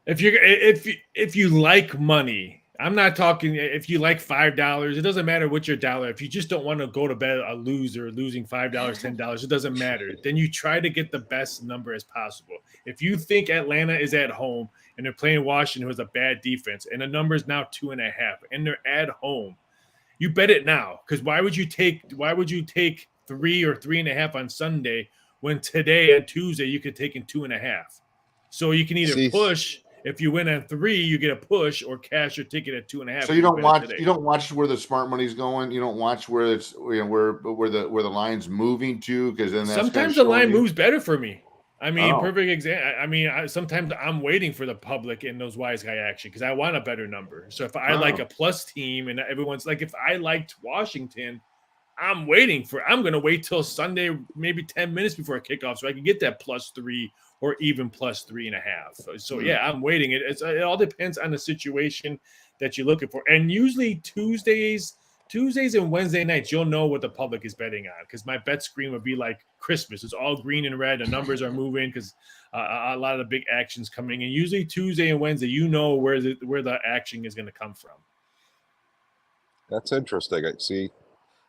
If you like money, I'm not talking if you like $5, it doesn't matter what your dollar. If you just don't want to go to bed a loser, losing $5, $10, it doesn't matter. Then you try to get the best number as possible. If you think Atlanta is at home and they're playing Washington, who has a bad defense, and the number is now 2.5, and they're at home, you bet it now. Because why would you take 3 or 3.5 on Sunday when today and Tuesday you could take in 2.5? So you can either push. If you win on 3, you get a push, or cash your ticket at 2.5. So you don't watch where the smart money's going. You don't watch where it's where the line's moving to, because then that's sometimes the line moves better for me. I mean, perfect example. I mean, sometimes I'm waiting for the public in those wise guy action because I want a better number. So if I like a plus team and everyone's like, if I liked Washington, I'm going to wait till Sunday, maybe 10 minutes before a kickoff, so I can get that +3 or even +3.5. So yeah, I'm waiting. It all depends on the situation that you're looking for. And usually Tuesdays and Wednesday nights, you'll know what the public is betting on, because my bet screen would be like Christmas. It's all green and red. The numbers are moving because a lot of the big action's coming. And usually Tuesday and Wednesday, where the action is going to come from. That's interesting.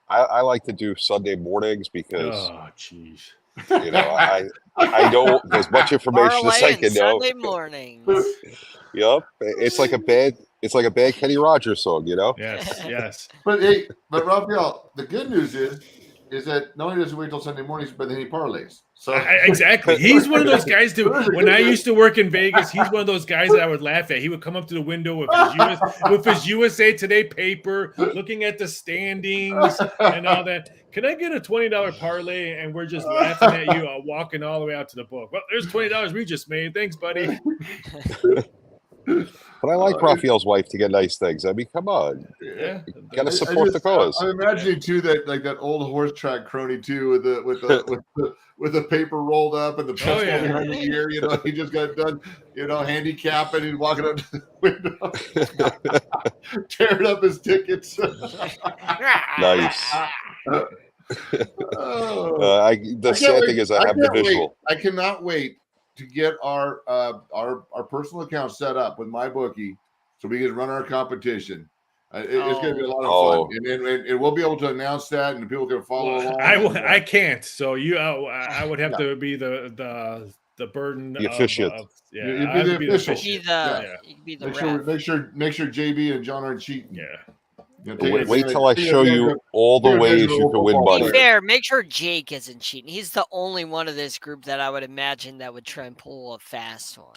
I like to do Sunday mornings because I know as much information as I can know. Sunday mornings. Yep, it's like a bad Kenny Rogers song, Yes. But Raphael, the good news is that not only does he wait till Sunday mornings, but then he parlays. So exactly, he's one of those guys when I used to work in Vegas, he's one of those guys that I would laugh at. He would come up to the window with his USA Today paper, looking at the standings and all that. Can I get a $20 parlay? And we're just laughing at you, walking all the way out to the book. Well, there's $20 we just made. Thanks, buddy. But I like Raphael's wife to get nice things. I mean, come on. Yeah. You gotta support the cause. I'm imagining too that old horse track crony too with the paper rolled up and the pistol behind the ear. He just got done, handicapping and walking up to the window, tearing up his tickets. Nice. The sad thing is I have the visual. I cannot wait to get our personal account set up with my bookie so we can run our competition. It's going to be a lot of Oh. fun, and we'll be able to announce that, and people can follow along. I can't. So I would have to be the burden The officiant. You'd I be have the to be official. You could be the ref. Make sure JB and John aren't cheating. Yeah. Wait till I show you all the ways you can win To money. be fair, make sure Jake isn't cheating. He's the only one of this group that I would imagine that would try and pull a fast one.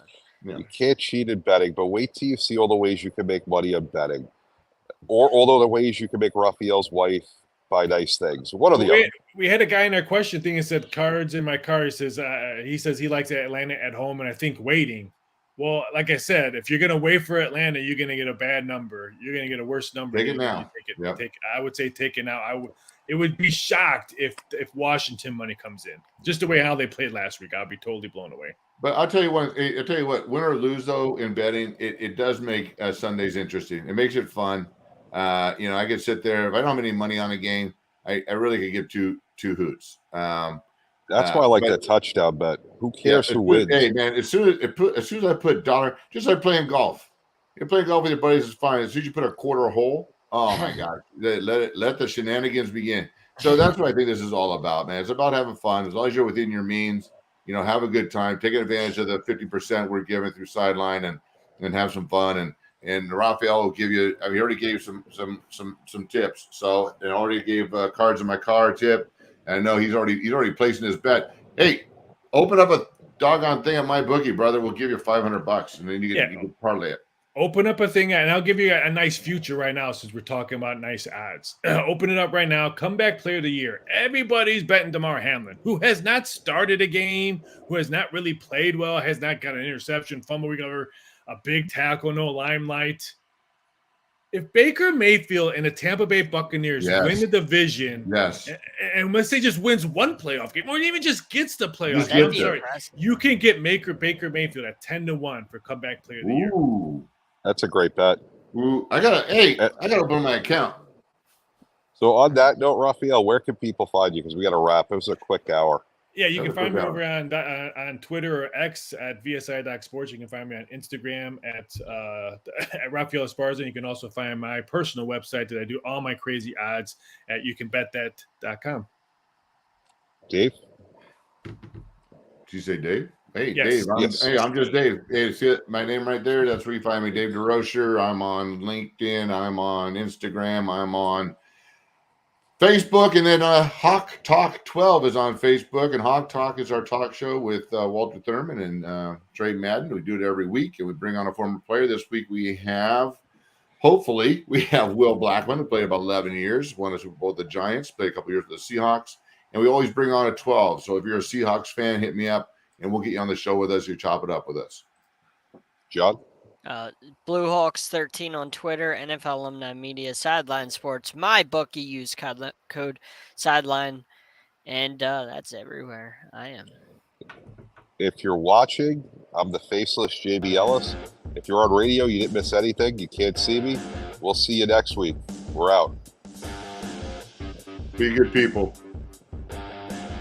Yeah. You can't cheat in betting, but wait till you see all the ways you can make money on betting, or all the ways you can make Raphael's wife buy nice things. One or the other. We had a guy in our question thing that said cards in my car. He says he likes Atlanta at home, and I think waiting. Well, like I said, if you're going to wait for Atlanta, you're going to get a bad number. You're going to get a worse number. Take it now. I would say take it now. It would be shocked if Washington money comes in. Just the way how they played last week, I'll be totally blown away. But I'll tell you what, win or lose though in betting, it does make Sundays interesting. It makes it fun. I could sit there if I don't have any money on a game, I really could give two hoots. That's why I like that touchdown bet. Who cares who wins? Hey man, as soon as I put $1, just like playing golf. You're playing golf with your buddies is fine. As soon as you put a quarter hole, oh my God, let the shenanigans begin. So that's what I think this is all about, man. It's about having fun. As long as you're within your means, have a good time, taking advantage of the 50% we're giving through Sideline, and have some fun. And Raphael will give you. I mean, he already gave some tips. So I already gave cards in my car tip. And I know he's already placing his bet. Hey, open up a doggone thing on my bookie, brother. We'll give you $500, and then you can parlay it. Open up a thing, and I'll give you a nice future right now since we're talking about nice odds. Open it up right now. Comeback player of the year. Everybody's betting Damar Hamlin, who has not started a game, who has not really played well, has not got an interception, fumble recover, a big tackle, no limelight. If Baker Mayfield and the Tampa Bay Buccaneers win the division, and let's say just wins one playoff game, or even just gets the playoff game, I'm sorry, you can get Baker Mayfield at 10-1 for comeback player of the year. That's a great bet. Ooh, I gotta open my account. So on that note, Raphael, where can people find you? Because we got to wrap. It was a quick hour. Yeah, you can find me over on Twitter or X at VSI.sports. You can find me on Instagram at Raphael Esparza. And you can also find my personal website that I do all my crazy odds at youcanbetthat.com. Dave? Did you say Dave? Hey, yes. Dave. I'm just Dave. Hey, see my name right there? That's where you find me, Dave DesRochers. I'm on LinkedIn. I'm on Instagram. I'm on Facebook, and then Hawk Talk 12 is on Facebook, and Hawk Talk is our talk show with Walter Thurman and Trey Madden. We do it every week, and we bring on a former player. This week we have Will Blackman, who played about 11 years, won a Super Bowl with the Giants, played a couple years with the Seahawks, and we always bring on a 12. So if you're a Seahawks fan, hit me up, and we'll get you on the show with us. You chop it up with us. John? Blue Hawks 13 on Twitter, NFL Alumni Media, Sideline Sports. My bookie use code Sideline, and that's everywhere I am. If you're watching, I'm the faceless JB Ellis. If you're on radio, you didn't miss anything. You can't see me. We'll see you next week. We're out. Be good people.